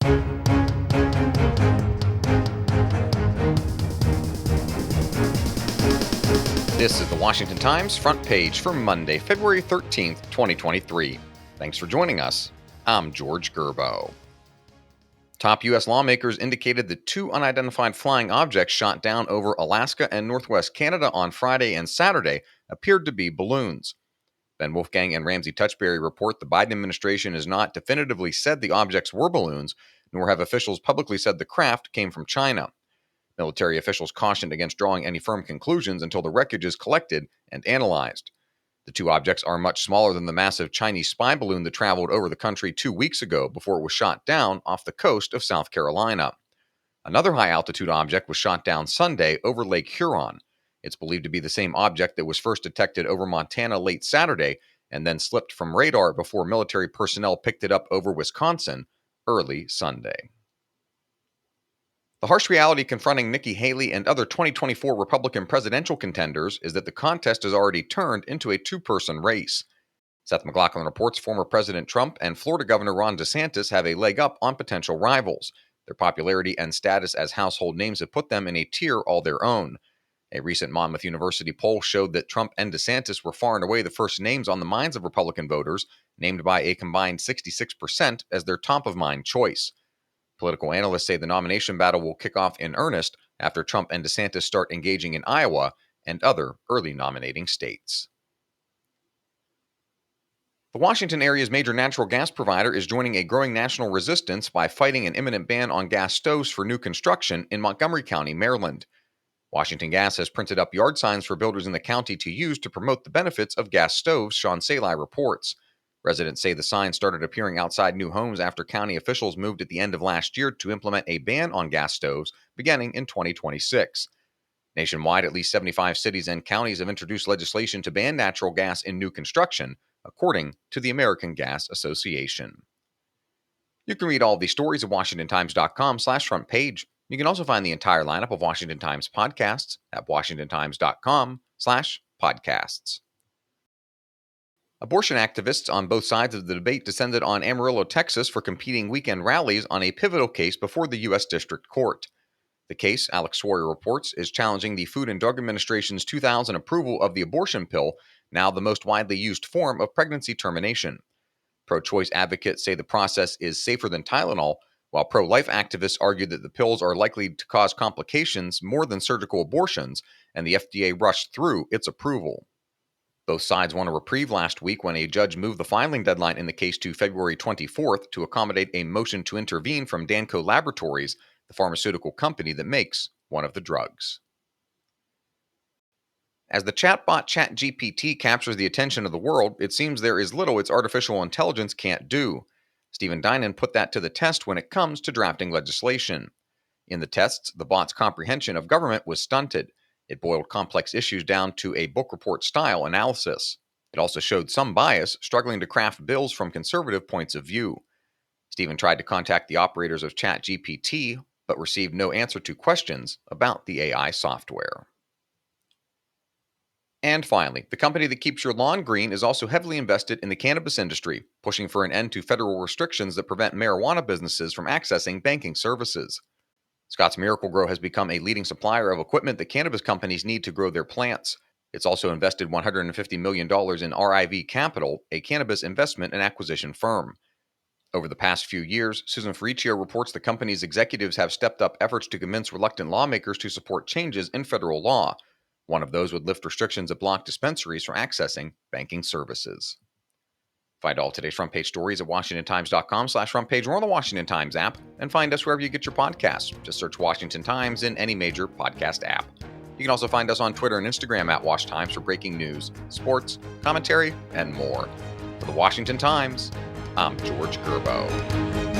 This is the Washington Times front page for Monday, February 13th, 2023. Thanks for joining us. I'm George Gerbo. Top U.S. lawmakers indicated that two unidentified flying objects shot down over Alaska and northwest Canada on Friday and Saturday appeared to be balloons. Ben Wolfgang and Ramsey Touchberry report the Biden administration has not definitively said the objects were balloons, nor have officials publicly said the craft came from China. Military officials cautioned against drawing any firm conclusions until the wreckage is collected and analyzed. The two objects are much smaller than the massive Chinese spy balloon that traveled over the country 2 weeks ago before it was shot down off the coast of South Carolina. Another high-altitude object was shot down Sunday over Lake Huron. It's believed to be the same object that was first detected over Montana late Saturday and then slipped from radar before military personnel picked it up over Wisconsin early Sunday. The harsh reality confronting Nikki Haley and other 2024 Republican presidential contenders is that the contest has already turned into a two-person race. Seth MacLachlan reports former President Trump and Florida Governor Ron DeSantis have a leg up on potential rivals. Their popularity and status as household names have put them in a tier all their own. A recent Monmouth University poll showed that Trump and DeSantis were far and away the first names on the minds of Republican voters, named by a combined 66% as their top-of-mind choice. Political analysts say the nomination battle will kick off in earnest after Trump and DeSantis start engaging in Iowa and other early nominating states. The Washington area's major natural gas provider is joining a growing national resistance by fighting an imminent ban on gas stoves for new construction in Montgomery County, Maryland. Washington Gas has printed up yard signs for builders in the county to use to promote the benefits of gas stoves, Sean Salai reports. Residents say the signs started appearing outside new homes after county officials moved at the end of last year to implement a ban on gas stoves beginning in 2026. Nationwide, at least 75 cities and counties have introduced legislation to ban natural gas in new construction, according to the American Gas Association. You can read all of these stories at WashingtonTimes.com/front page. You can also find the entire lineup of Washington Times podcasts at WashingtonTimes.com/podcasts. Abortion activists on both sides of the debate descended on Amarillo, Texas for competing weekend rallies on a pivotal case before the U.S. District Court. The case, Alex Sawyer reports, is challenging the Food and Drug Administration's 2000 approval of the abortion pill, now the most widely used form of pregnancy termination. Pro-choice advocates say the process is safer than Tylenol, while pro-life activists argue that the pills are likely to cause complications more than surgical abortions, and the FDA rushed through its approval. Both sides won a reprieve last week when a judge moved the filing deadline in the case to February 24th to accommodate a motion to intervene from Danco Laboratories, the pharmaceutical company that makes one of the drugs. As the chatbot ChatGPT captures the attention of the world, it seems there is little its artificial intelligence can't do. Stephen Dinan put that to the test when it comes to drafting legislation. In the tests, the bot's comprehension of government was stunted. It boiled complex issues down to a book report-style analysis. It also showed some bias, struggling to craft bills from conservative points of view. Stephen tried to contact the operators of ChatGPT, but received no answer to questions about the AI software. And finally, the company that keeps your lawn green is also heavily invested in the cannabis industry, pushing for an end to federal restrictions that prevent marijuana businesses from accessing banking services. Scott's Miracle-Gro has become a leading supplier of equipment that cannabis companies need to grow their plants. It's also invested $150 million in RIV Capital, a cannabis investment and acquisition firm. Over the past few years, Susan Ferricchio reports the company's executives have stepped up efforts to convince reluctant lawmakers to support changes in federal law. One of those would lift restrictions that block dispensaries from accessing banking services. Find all today's front page stories at WashingtonTimes.com/front page or on the Washington Times app, and find us wherever you get your podcasts. Just search Washington Times in any major podcast app. You can also find us on Twitter and Instagram at Wash Times for breaking news, sports, commentary, and more. For the Washington Times, I'm George Gerbo.